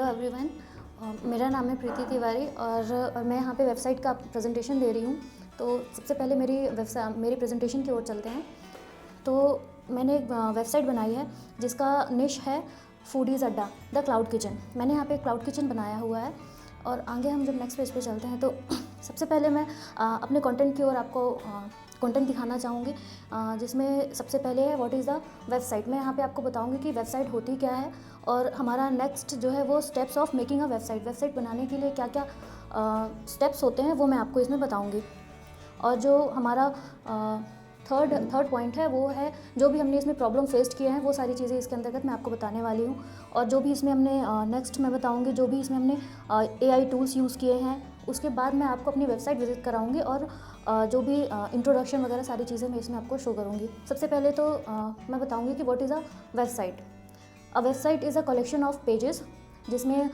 Hello everyone. मेरा नाम है प्रीति तिवारी और मैं यहाँ पे वेबसाइट का प्रेजेंटेशन दे रही हूँ। तो सबसे पहले मेरी प्रेजेंटेशन की ओर चलते हैं। तो मैंने एक वेबसाइट बनाई है जिसका निश है फूडीज़ अड्डा द क्लाउड किचन। मैंने यहाँ पे एक क्लाउड किचन बनाया हुआ है और आगे हम जब नेक्स्ट पेज पे चलते हैं तो सबसे पहले मैं अपने कंटेंट की ओर आपको कंटेंट दिखाना चाहूँगी, जिसमें सबसे पहले है व्हाट इज़ द वेबसाइट। मैं यहाँ पे आपको बताऊँगी कि वेबसाइट होती क्या है और हमारा नेक्स्ट जो है वो steps of making a website बनाने के लिए क्या क्या स्टेप्स होते हैं वो मैं आपको इसमें बताऊँगी। और जो हमारा थर्ड पॉइंट है वो है जो भी हमने इसमें प्रॉब्लम फेस किए हैं वो सारी चीज़ें इसके अंतर्गत मैं आपको बताने वाली हूँ। और जो भी इसमें हमने नेक्स्ट मैं बताऊँगी जो भी इसमें हमने AI टूल्स यूज़ किए हैं, उसके बाद मैं आपको अपनी वेबसाइट विजिट कराऊंगी और जो भी इंट्रोडक्शन वगैरह सारी चीज़ें मैं इसमें आपको शो करूंगी। सबसे पहले तो मैं बताऊंगी कि what is a website. A website is a collection of pages जिसमें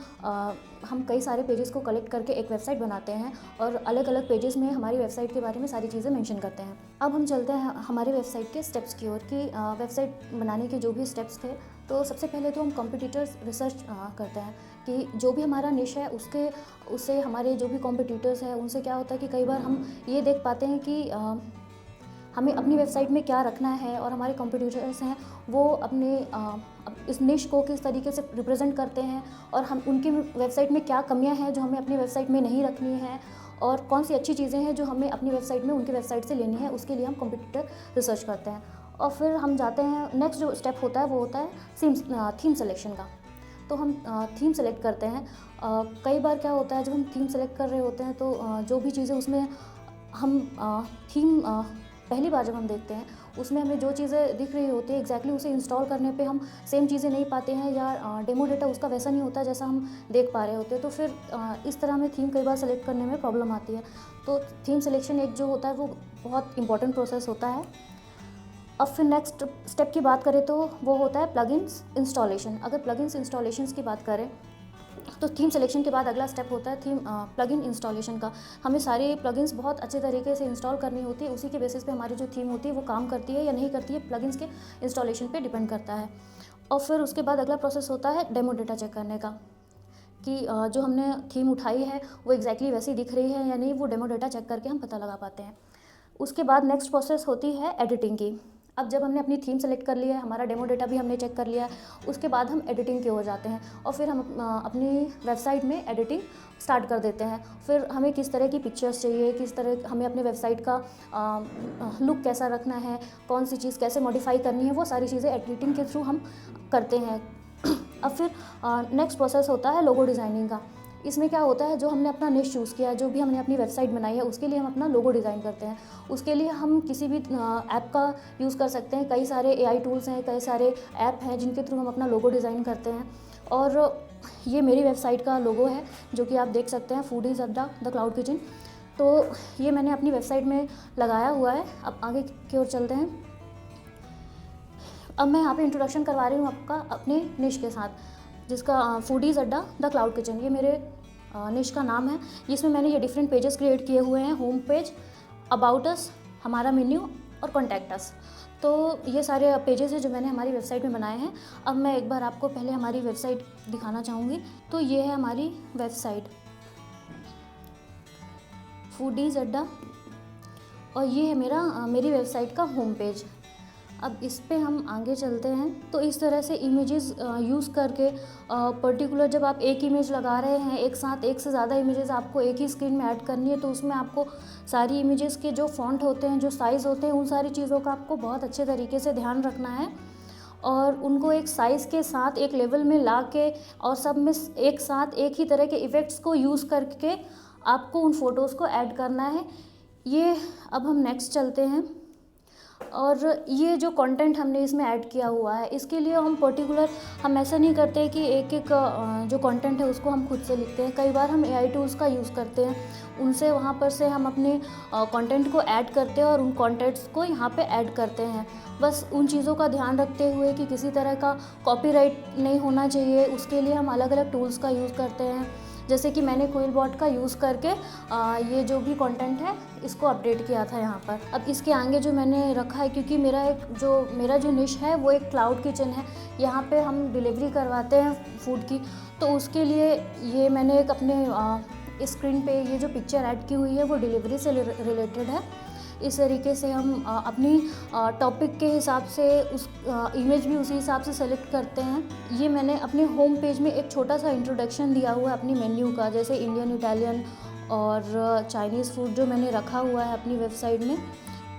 हम कई सारे पेजेस को कलेक्ट करके एक वेबसाइट बनाते हैं और अलग अलग पेजेस में हमारी वेबसाइट के बारे में सारी चीज़ें मेंशन करते हैं। अब हम चलते हैं हमारी वेबसाइट के स्टेप्स की ओर कि वेबसाइट बनाने के जो भी स्टेप्स थे। तो सबसे पहले तो हम कंपटीटर्स रिसर्च करते हैं कि जो भी हमारा निश है उससे हमारे जो भी कॉम्पिटिटर्स हैं उनसे क्या होता है कि कई बार हम ये देख पाते हैं कि हमें अपनी वेबसाइट में क्या रखना है और हमारे कॉम्पिटिटर्स हैं वो अपने इस निश को किस तरीके से रिप्रेजेंट करते हैं और हम उनकी वेबसाइट में क्या कमियां हैं जो हमें अपनी वेबसाइट में नहीं रखनी है और कौन सी अच्छी चीज़ें हैं जो हमें अपनी वेबसाइट में उनकी वेबसाइट से लेनी है। उसके लिए हम कॉम्पिटिटर रिसर्च करते हैं और फिर हम जाते हैं नेक्स्ट जो स्टेप होता है वो होता है थीम सिलेक्शन का। तो हम थीम सेलेक्ट करते हैं। कई बार क्या होता है जब हम थीम सेलेक्ट कर रहे होते हैं तो जो भी चीज़ें उसमें हम थीम पहली बार जब हम देखते हैं उसमें हमें जो चीज़ें दिख रही होती है एग्जैक्टली उसे इंस्टॉल करने पे हम सेम चीज़ें नहीं पाते हैं या डेमो डेटा उसका वैसा नहीं होता जैसा हम देख पा रहे होते हैं। तो फिर इस तरह में थीम कई बार सेलेक्ट करने में प्रॉब्लम आती है। तो थीम सिलेक्शन एक जो होता है वो बहुत इंपॉर्टेंट प्रोसेस होता है। अब फिर नेक्स्ट स्टेप की बात करें तो वो होता है प्लगइन्स इंस्टॉलेशन। अगर प्लगइन्स इंस्टॉलेशंस की बात करें तो थीम सिलेक्शन के बाद अगला स्टेप होता है प्लगइन इंस्टॉलेशन का। हमें सारे प्लगइन्स बहुत अच्छे तरीके से इंस्टॉल करनी होती है, उसी के बेसिस पे हमारी जो थीम होती है वो काम करती है या नहीं करती है प्लगइन्स के इंस्टॉलेशन पे डिपेंड करता है। और फिर उसके बाद अगला प्रोसेस होता है डेमो डेटा चेक करने का कि जो हमने थीम उठाई है वो एग्जैक्टली वैसी दिख रही है या नहीं, वो डेमो डेटा चेक करके हम पता लगा पाते हैं। उसके बाद नेक्स्ट प्रोसेस होती है एडिटिंग की। अब जब हमने अपनी थीम सेलेक्ट कर लिया है, हमारा डेमो डेटा भी हमने चेक कर लिया है, उसके बाद हम एडिटिंग की ओर जाते हैं और फिर हम अपनी वेबसाइट में एडिटिंग स्टार्ट कर देते हैं। फिर हमें किस तरह की पिक्चर्स चाहिए, किस तरह हमें अपने वेबसाइट का लुक कैसा रखना है, कौन सी चीज़ कैसे मॉडिफाई करनी है, वो सारी चीज़ें एडिटिंग के थ्रू हम करते हैं। अब फिर नेक्स्ट प्रोसेस होता है लोगो डिज़ाइनिंग का। इसमें क्या होता है जो हमने अपना निश चूज़ किया है, जो भी हमने अपनी वेबसाइट बनाई है उसके लिए हम अपना लोगो डिज़ाइन करते हैं। उसके लिए हम किसी भी ऐप का यूज़ कर सकते हैं। कई सारे AI टूल्स हैं, कई सारे ऐप हैं जिनके थ्रू हम अपना लोगो डिज़ाइन करते हैं। और ये मेरी वेबसाइट का लोगो है जो कि आप देख सकते हैं, फूडीज़ अड्डा द क्लाउड किचन। तो ये मैंने अपनी वेबसाइट में लगाया हुआ है। अब आगे की ओर चलते हैं। अब मैं यहाँ पे इंट्रोडक्शन करवा रही हूँ आपका अपने निश के साथ, जिसका फूडीज़ अड्डा द क्लाउड किचन ये मेरे निश का नाम है। जिसमें मैंने ये डिफरेंट पेजेस क्रिएट किए हुए हैं, होम पेज, अबाउट अस, हमारा मेन्यू और कॉन्टैक्ट अस। तो ये सारे पेजेस हैं जो मैंने हमारी वेबसाइट में बनाए हैं। अब मैं एक बार आपको पहले हमारी वेबसाइट दिखाना चाहूँगी। तो ये है हमारी वेबसाइट फूडीज़ अड्डा और ये है मेरी वेबसाइट का होम पेज। अब इस पे हम आगे चलते हैं। तो इस तरह से इमेजेस यूज़ करके पर्टिकुलर जब आप एक इमेज लगा रहे हैं एक साथ, एक से ज़्यादा इमेजेस आपको एक ही स्क्रीन में ऐड करनी है, तो उसमें आपको सारी इमेजेस के जो फ़ॉन्ट होते हैं, जो साइज़ होते हैं, उन सारी चीज़ों का आपको बहुत अच्छे तरीके से ध्यान रखना है और उनको एक साइज़ के साथ एक लेवल में ला के और सब में एक साथ एक ही तरह के इफ़ेक्ट्स को यूज़ करके आपको उन फ़ोटोज़ को ऐड करना है। ये अब हम नेक्स्ट चलते हैं। और ये जो कंटेंट हमने इसमें ऐड किया हुआ है इसके लिए हम ऐसा नहीं करते कि एक एक जो कंटेंट है उसको हम खुद से लिखते हैं। कई बार हम AI टूल्स का यूज़ करते हैं, उनसे वहाँ पर से हम अपने कंटेंट को ऐड करते हैं और उन कंटेंट्स को यहाँ पे ऐड करते हैं। बस उन चीज़ों का ध्यान रखते हुए कि किसी तरह का कॉपीराइट नहीं होना चाहिए, उसके लिए हम अलग अलग टूल्स का यूज़ करते हैं। जैसे कि मैंने क्विलबॉट का यूज़ करके ये जो भी कंटेंट है इसको अपडेट किया था यहाँ पर। अब इसके आगे जो मैंने रखा है, क्योंकि मेरा जो निश है वो एक क्लाउड किचन है, यहाँ पे हम डिलीवरी करवाते हैं फूड की, तो उसके लिए ये मैंने एक अपने स्क्रीन पे ये जो पिक्चर ऐड की हुई है वो डिलीवरी से रिलेटेड है। इस तरीके से हम अपनी टॉपिक के हिसाब से उस इमेज भी उसी हिसाब से सेलेक्ट करते हैं। ये मैंने अपने होम पेज में एक छोटा सा इंट्रोडक्शन दिया हुआ है अपनी मेन्यू का, जैसे इंडियन, इटालियन और चाइनीज़ फूड जो मैंने रखा हुआ है अपनी वेबसाइट में,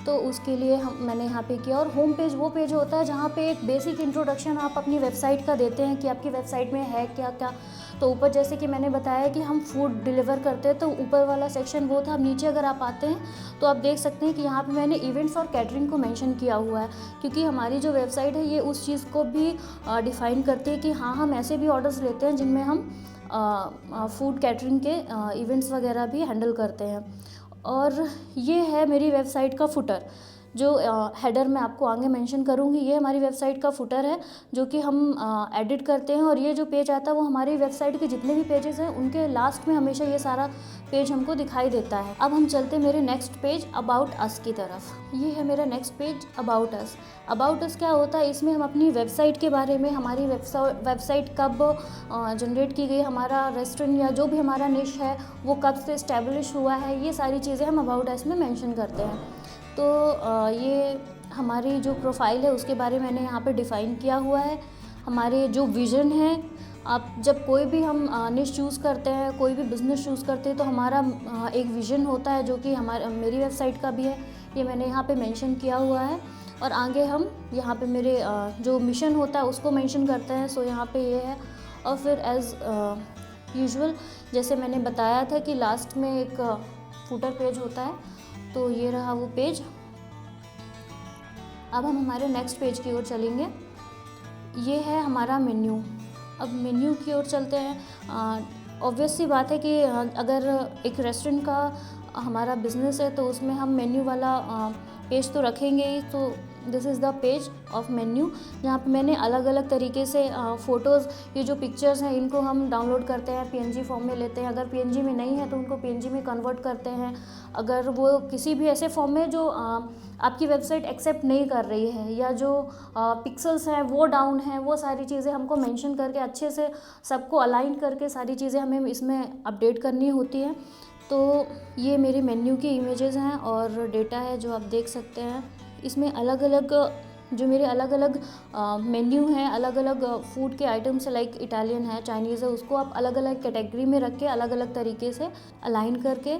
तो उसके लिए मैंने यहाँ पे किया। और होम पेज वो पेज होता है जहाँ पे एक बेसिक इंट्रोडक्शन आप अपनी वेबसाइट का देते हैं कि आपकी वेबसाइट में है क्या क्या। तो ऊपर जैसे कि मैंने बताया कि हम फूड डिलीवर करते हैं, तो ऊपर वाला सेक्शन वो था। अब नीचे अगर आप आते हैं तो आप देख सकते हैं कि यहाँ पे मैंने इवेंट्स और कैटरिंग को मेंशन किया हुआ है, क्योंकि हमारी जो वेबसाइट है ये उस चीज़ को भी डिफ़ाइन करती है कि हाँ, हम ऐसे भी ऑर्डर्स लेते हैं जिनमें हम फूड कैटरिंग के इवेंट्स वगैरह भी हैंडल करते हैं। और ये है मेरी वेबसाइट का फुटर, जो हेडर मैं आपको आगे मेंशन करूँगी। ये हमारी वेबसाइट का फुटर है जो कि हम एडिट करते हैं, और ये जो पेज आता है वो हमारी वेबसाइट के जितने भी पेजेस हैं उनके लास्ट में हमेशा ये सारा पेज हमको दिखाई देता है। अब हम चलते हैं मेरे नेक्स्ट पेज अबाउट अस की तरफ। ये है मेरा next page about us. About us क्या होता है, इसमें हम अपनी वेबसाइट के बारे में, हमारी वेबसाइट कब जनरेट की गई, हमारा रेस्टोरेंट या जो भी हमारा निश है वो कब से इस्टेब्लिश हुआ है, ये सारी चीज़ें हम अबाउट अस में मेंशन करते हैं। तो ये हमारी जो प्रोफाइल है उसके बारे में मैंने यहाँ पे डिफ़ाइन किया हुआ है। हमारे जो विज़न है, आप जब कोई भी हम निश चूज़ करते हैं, कोई भी बिज़नेस चूज़ करते हैं, तो हमारा एक विज़न होता है जो कि मेरी वेबसाइट का भी है, ये मैंने यहाँ पे मेंशन किया हुआ है। और आगे हम यहाँ पे मेरे जो मिशन होता है उसको मेंशन करते हैं। सो यहाँ पे ये है। और फिर एज़ यूजुअल जैसे मैंने बताया था कि लास्ट में एक फुटर पेज होता है, तो ये रहा वो पेज। अब हम हमारे नेक्स्ट पेज की ओर चलेंगे। ये है हमारा मेन्यू। अब मेन्यू की ओर चलते हैं। ऑब्वियस सी बात है कि अगर एक रेस्टोरेंट का हमारा बिज़नेस है तो उसमें हम मेन्यू वाला पेज तो रखेंगे ही। तो this is the page of menu, जहाँ पे मैंने अलग अलग तरीके से फ़ोटोज़, ये जो पिक्चर्स हैं इनको हम डाउनलोड करते हैं, पीएनजी फॉर्म में लेते हैं। अगर पीएनजी में नहीं है तो उनको पीएनजी में कन्वर्ट करते हैं। अगर वो किसी भी ऐसे फॉर्म में जो आपकी वेबसाइट एक्सेप्ट नहीं कर रही है, या जो पिक्सल्स हैं वो डाउन है, वो सारी चीज़ें हमको मेंशन करके अच्छे से सबको अलाइन करके सारी चीज़ें हमें इसमें अपडेट करनी होती हैं। तो ये मेरे मेन्यू की इमेजेस हैं और डेटा है जो आप देख सकते हैं। इसमें अलग अलग जो मेरे अलग अलग मेन्यू हैं, अलग अलग फूड के आइटम्स है, लाइक इटालियन है, चाइनीज़ है, उसको आप अलग अलग कैटेगरी में रख के अलग अलग तरीके से अलाइन करके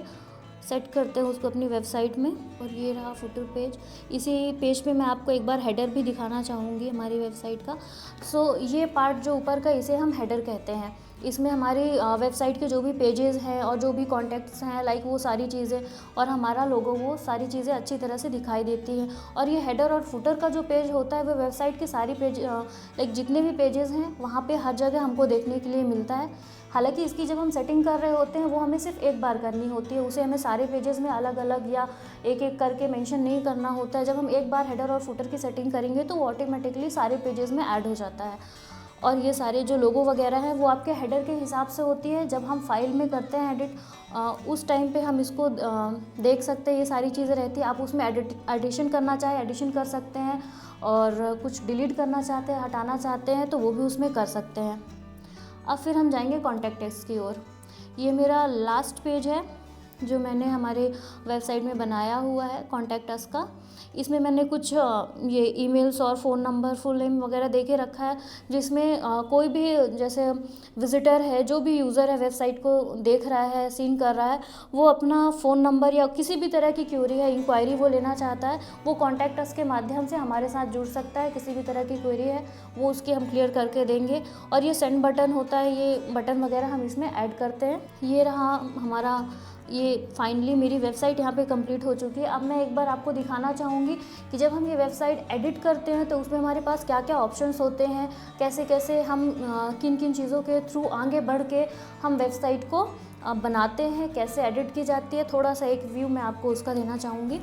सेट करते हैं उसको अपनी वेबसाइट में। और ये रहा फुटर पेज। इसी पेज पे मैं आपको एक बार हेडर भी दिखाना चाहूँगी हमारी वेबसाइट का। सो ये पार्ट जो ऊपर का, इसे हम हेडर कहते हैं। इसमें हमारी वेबसाइट के जो भी पेजेस हैं और जो भी कॉन्टैक्ट्स हैं, लाइक वो सारी चीज़ें और हमारा लोगो, वो सारी चीज़ें अच्छी तरह से दिखाई देती हैं। और ये हेडर और फुटर का जो पेज होता है वो वेबसाइट के सारी पेज, लाइक जितने भी पेजेस हैं वहाँ पे हर जगह हमको देखने के लिए मिलता है। हालांकि इसकी जब हम सेटिंग कर रहे होते हैं वो हमें सिर्फ एक बार करनी होती है, उसे हमें सारे पेजेस में अलग अलग या एक एक करके मेंशन नहीं करना होता है। जब हम एक बार हेडर और फुटर की सेटिंग करेंगे तो वो ऑटोमेटिकली सारे पेजेस में ऐड हो जाता है। और ये सारे जो लोगो वगैरह हैं वो आपके हेडर के हिसाब से होती है। जब हम फाइल में करते हैं एडिट, उस टाइम पे हम इसको देख सकते हैं, ये सारी चीज़ें रहती है। आप उसमें एडिशन करना चाहे एडिशन कर सकते हैं, और कुछ डिलीट करना चाहते हैं, हटाना चाहते हैं तो वो भी उसमें कर सकते हैं। अब फिर हम जाएंगे कॉन्टैक्ट अस की ओर। ये मेरा लास्ट पेज है जो मैंने हमारे वेबसाइट में बनाया हुआ है कॉन्टैक्ट अस का। इसमें मैंने कुछ ये ईमेल्स और फ़ोन नंबर, फुल नेम वगैरह दे के रखा है, जिसमें कोई भी जैसे विज़िटर है, जो भी यूज़र है वेबसाइट को देख रहा है, सीन कर रहा है, वो अपना फ़ोन नंबर या किसी भी तरह की क्वेरी है, इंक्वायरी वो लेना चाहता है, वो कॉन्टैक्ट अस के माध्यम से हमारे साथ जुड़ सकता है। किसी भी तरह की क्वेरी है वो उसकी हम क्लियर करके देंगे। और ये सेंड बटन होता है, ये बटन वगैरह हम इसमें ऐड करते हैं। ये रहा हमारा, ये फाइनली मेरी वेबसाइट यहाँ पे कंप्लीट हो चुकी है। अब मैं एक बार आपको दिखाना चाहूँगी कि जब हम ये वेबसाइट एडिट करते हैं तो उसमें हमारे पास क्या क्या ऑप्शंस होते हैं, कैसे कैसे हम किन किन चीज़ों के थ्रू आगे बढ़ के हम वेबसाइट को बनाते हैं, कैसे एडिट की जाती है। थोड़ा सा एक व्यू मैं आपको उसका देना चाहूँगी।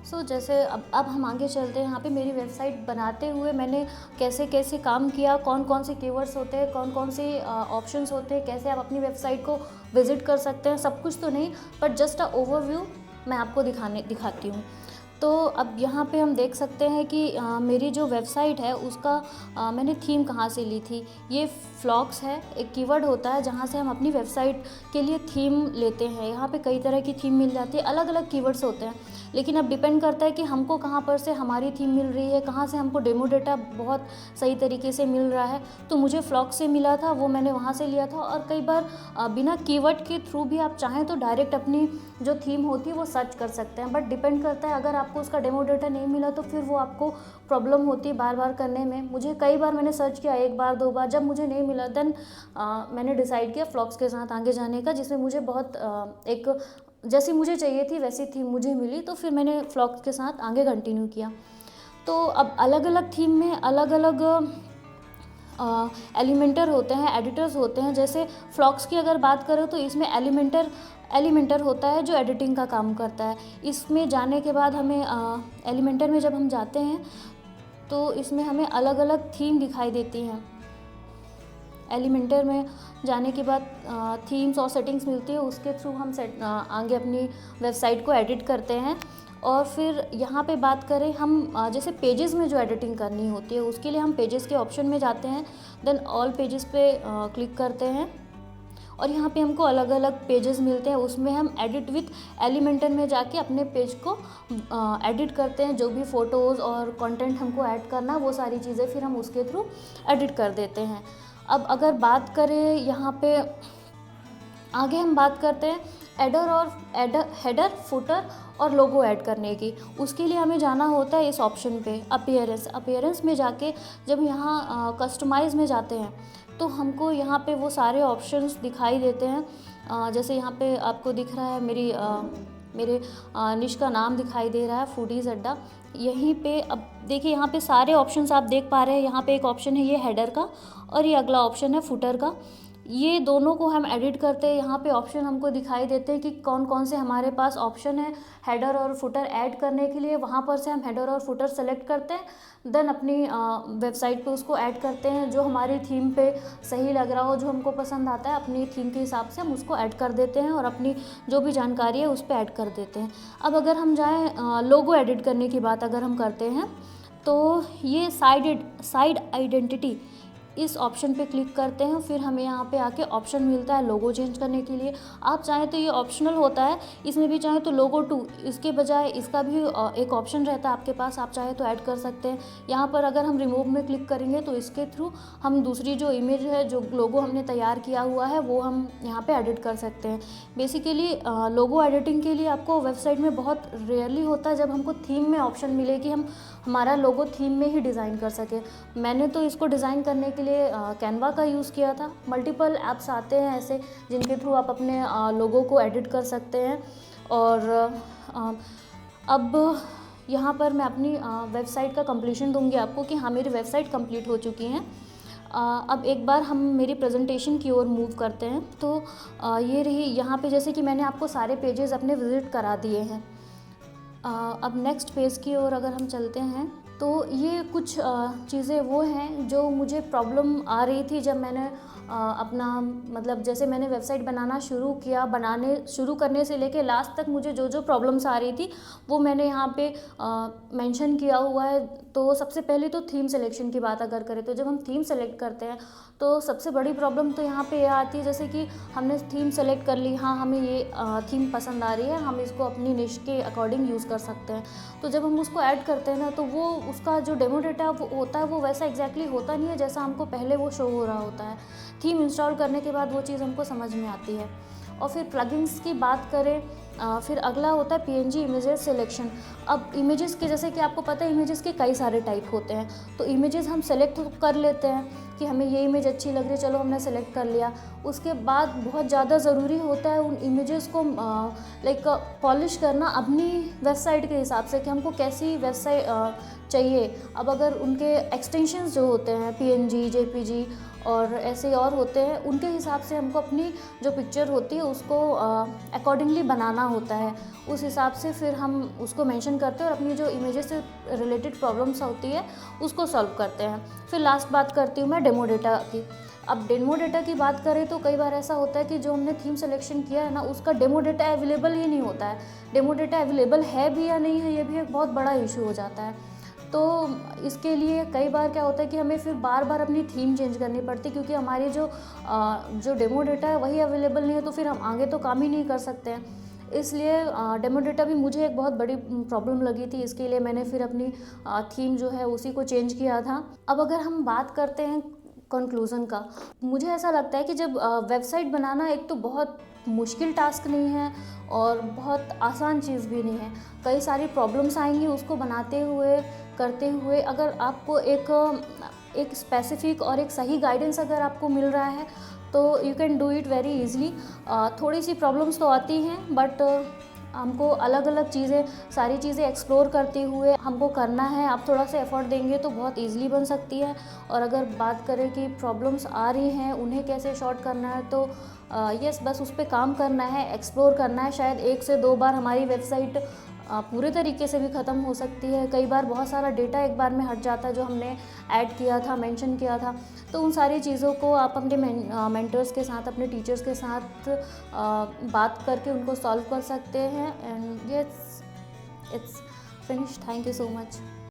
सो जैसे अब हम आगे चलते हैं। यहाँ पे मेरी वेबसाइट बनाते हुए मैंने कैसे कैसे काम किया, कौन कौन से कीवर्ड्स होते हैं, कौन कौन से ऑप्शंस होते हैं, कैसे आप अपनी वेबसाइट को विज़िट कर सकते हैं, सब कुछ तो नहीं, बट जस्ट अ ओवरव्यू मैं आपको दिखाती हूँ। तो अब यहाँ पे हम देख सकते हैं कि मेरी जो वेबसाइट है उसका मैंने थीम कहाँ से ली थी। ये फ्लॉक्स है, एक कीवर्ड होता है जहाँ से हम अपनी वेबसाइट के लिए थीम लेते हैं। यहाँ पे कई तरह की थीम मिल जाती है, अलग अलग कीवर्ड्स होते हैं, लेकिन अब डिपेंड करता है कि हमको कहाँ पर से हमारी थीम मिल रही है, कहाँ से हमको डेमो डेटा बहुत सही तरीके से मिल रहा है। तो मुझे फ्लॉक्स से मिला था, वो मैंने वहाँ से लिया था। और कई बार बिना कीवर्ड के थ्रू भी आप चाहें तो डायरेक्ट अपनी जो थीम होती है वो सर्च कर सकते हैं, बट डिपेंड करता है, अगर आपको उसका डेमो डेटा नहीं मिला तो फिर वो आपको प्रॉब्लम होती है बार बार करने में। मुझे कई बार मैंने सर्च किया, एक बार दो बार, जब मुझे नहीं मिला देन मैंने डिसाइड किया फ्लॉक्स के साथ आगे जाने का, जिसमें मुझे बहुत एक जैसी मुझे चाहिए थी वैसी थीम मुझे मिली, तो फिर मैंने फ्लॉक्स के साथ आगे कंटिन्यू किया। तो अब अलग अलग थीम में अलग अलग एलिमेंटर होते हैं, एडिटर्स होते हैं। जैसे फ्लॉक्स की अगर बात करें तो इसमें एलिमेंटर होता है जो एडिटिंग का काम करता है। इसमें जाने के बाद हमें एलिमेंटर में जब हम जाते हैं तो इसमें हमें अलग अलग थीम दिखाई देती हैं। एलिमेंटर में जाने के बाद थीम्स और सेटिंग्स मिलती है, उसके थ्रू हम आगे अपनी वेबसाइट को एडिट करते हैं। और फिर यहाँ पे बात करें हम जैसे पेजेस में जो एडिटिंग करनी होती है उसके लिए हम पेजेस के ऑप्शन में जाते हैं, देन ऑल पेजेस पे क्लिक करते हैं और यहाँ पे हमको अलग अलग पेजेस मिलते हैं। उसमें हम एडिट विथ एलिमेंटर में जाके अपने पेज को एडिट करते हैं, जो भी फ़ोटोज़ और कंटेंट हमको ऐड करना वो सारी चीज़ें फिर हम उसके थ्रू एडिट कर देते हैं। अब अगर बात करें यहाँ पे आगे हम बात करते हैं हेडर, फुटर और लोगो ऐड करने की। उसके लिए हमें जाना होता है इस ऑप्शन पे अपीयरेंस में जाके जब यहाँ कस्टमाइज़ में जाते हैं तो हमको यहाँ पे वो सारे ऑप्शंस दिखाई देते हैं। जैसे यहाँ पे आपको दिख रहा है मेरे निश का नाम दिखाई दे रहा है, फूडीज़ अड्डा। यहीं पे अब देखिए यहाँ पे सारे ऑप्शंस आप देख पा रहे हैं। यहाँ पे एक ऑप्शन है ये हेडर का और ये अगला ऑप्शन है फुटर का। ये दोनों को हम एडिट करते हैं। यहाँ पे ऑप्शन हमको दिखाई देते हैं कि कौन कौन से हमारे पास ऑप्शन है हेडर और फुटर ऐड करने के लिए। वहाँ पर से हम हेडर और फुटर सेलेक्ट करते हैं, देन अपनी वेबसाइट पे उसको ऐड करते हैं। जो हमारी थीम पे सही लग रहा हो, जो हमको पसंद आता है, अपनी थीम के हिसाब से हम उसको ऐड कर देते हैं और अपनी जो भी जानकारी है उस पर ऐड कर देते हैं। अब अगर हम जाएँ लोगो एडिट करने की बात अगर हम करते हैं तो ये साइड आइडेंटिटी इस ऑप्शन पे क्लिक करते हैं। फिर हमें यहाँ पे आके ऑप्शन मिलता है लोगो चेंज करने के लिए। आप चाहें तो ये ऑप्शनल होता है, इसमें भी चाहें तो लोगो टू इसके बजाय इसका भी एक ऑप्शन रहता है आपके पास, आप चाहें तो ऐड कर सकते हैं। यहाँ पर अगर हम रिमूव में क्लिक करेंगे तो इसके थ्रू हम दूसरी जो इमेज है, जो लोगो हमने तैयार किया हुआ है, वो हम यहाँ पर एडिट कर सकते हैं। बेसिकली लोगो एडिटिंग के लिए आपको वेबसाइट में बहुत रेयरली होता है जब हमको थीम में ऑप्शन मिले कि हम हमारा लोगो थीम में ही डिज़ाइन कर सके। मैंने तो इसको डिज़ाइन करने के लिए कैनवा का यूज़ किया था। मल्टीपल ऐप्स आते हैं ऐसे जिनके थ्रू आप अपने लोगो को एडिट कर सकते हैं। और अब यहाँ पर मैं अपनी वेबसाइट का कंप्लीशन दूंगी आपको कि हाँ मेरी वेबसाइट कंप्लीट हो चुकी है। अब एक बार हम मेरी प्रेजेंटेशन की ओर मूव करते हैं। तो ये रही यहाँ पे, जैसे कि मैंने आपको सारे पेजेस अपने विज़िट करा दिए हैं। अब नेक्स्ट पेज की ओर अगर हम चलते हैं तो ये कुछ चीज़ें वो हैं जो मुझे प्रॉब्लम आ रही थी जब मैंने अपना मतलब जैसे मैंने वेबसाइट बनाना शुरू किया। बनाने शुरू करने से लेके लास्ट तक मुझे जो जो प्रॉब्लम्स आ रही थी वो मैंने यहाँ पे मेंशन किया हुआ है। तो सबसे पहले तो थीम सिलेक्शन की बात अगर करें तो जब हम थीम सेलेक्ट करते हैं तो सबसे बड़ी प्रॉब्लम तो यहाँ पे ये आती है, जैसे कि हमने थीम सेलेक्ट कर ली, हाँ हमें ये थीम पसंद आ रही है, हम इसको अपनी निश के अकॉर्डिंग यूज़ कर सकते हैं। तो जब हम उसको ऐड करते हैं ना तो वो उसका जो डेमो डेटा वो होता है वो वैसा एग्जैक्टली होता नहीं है जैसा हमको पहले वो शो हो रहा होता है। थीम इंस्टॉल करने के बाद वो चीज़ हमको समझ में आती है। और फिर प्लगइन्स की बात करें, फिर अगला होता है पीएनजी इमेजेस सिलेक्शन। अब इमेजेस के जैसे कि आपको पता है इमेजेस के कई सारे टाइप होते हैं, तो इमेजेस हम सेलेक्ट कर लेते हैं कि हमें ये इमेज अच्छी लग रही है, चलो हमने सेलेक्ट कर लिया। उसके बाद बहुत ज़्यादा ज़रूरी होता है उन इमेजेस को लाइक पॉलिश करना अपनी वेबसाइट के हिसाब से कि हमको कैसी वेबसाइट चाहिए। अब अगर उनके एक्सटेंशंस जो होते हैं पीएनजी, जेपीजी और ऐसे और होते हैं, उनके हिसाब से हमको अपनी जो पिक्चर होती है उसको अकॉर्डिंगली बनाना होता है। उस हिसाब से फिर हम उसको मेंशन करते हैं और अपनी जो इमेजेस से रिलेटेड प्रॉब्लम्स होती है उसको सॉल्व करते हैं। फिर लास्ट बात करती हूँ मैं डेमो डेटा की। अब डेमो डेटा की बात करें तो कई बार ऐसा होता है कि जो हमने थीम सिलेक्शन किया है ना, उसका डेमो डेटा अवेलेबल ही नहीं होता है। डेमो डेटा अवेलेबल है भी या नहीं है, ये भी एक बहुत बड़ा इशू हो जाता है। तो इसके लिए कई बार क्या होता है कि हमें फिर बार बार अपनी थीम चेंज करनी पड़ती है, क्योंकि हमारी जो डेमो डेटा है वही अवेलेबल नहीं है, तो फिर हम आगे तो काम ही नहीं कर सकते हैं। इसलिए डेमो डेटा भी मुझे एक बहुत बड़ी प्रॉब्लम लगी थी। इसके लिए मैंने फिर अपनी थीम जो है उसी को चेंज किया था। अब अगर हम बात करते हैं कंक्लूज़न का, मुझे ऐसा लगता है कि जब वेबसाइट बनाना एक तो बहुत मुश्किल टास्क नहीं है और बहुत आसान चीज़ भी नहीं है। कई सारी प्रॉब्लम्स आएंगी उसको बनाते हुए, करते हुए। अगर आपको एक स्पेसिफिक और एक सही गाइडेंस अगर आपको मिल रहा है तो you can do it very easily. थोड़ी सी प्रॉब्लम्स तो आती हैं, बट हमको अलग अलग चीज़ें, सारी चीज़ें एक्सप्लोर करते हुए हमको करना है। आप थोड़ा सा एफर्ट देंगे तो बहुत ईज़िली बन सकती है। और अगर बात करें कि प्रॉब्लम्स आ रही हैं उन्हें कैसे शॉर्ट करना है, तो यस, बस उस पे काम करना है, एक्सप्लोर करना है। शायद 1 से 2 बार हमारी वेबसाइट पूरे तरीके से भी ख़त्म हो सकती है। कई बार बहुत सारा डेटा एक बार में हट जाता है जो हमने ऐड किया था, मेंशन किया था। तो उन सारी चीज़ों को आप अपने मेंटर्स के साथ, अपने टीचर्स के साथ बात करके उनको सॉल्व कर सकते हैं। And yes, it's finish. Thank you so much.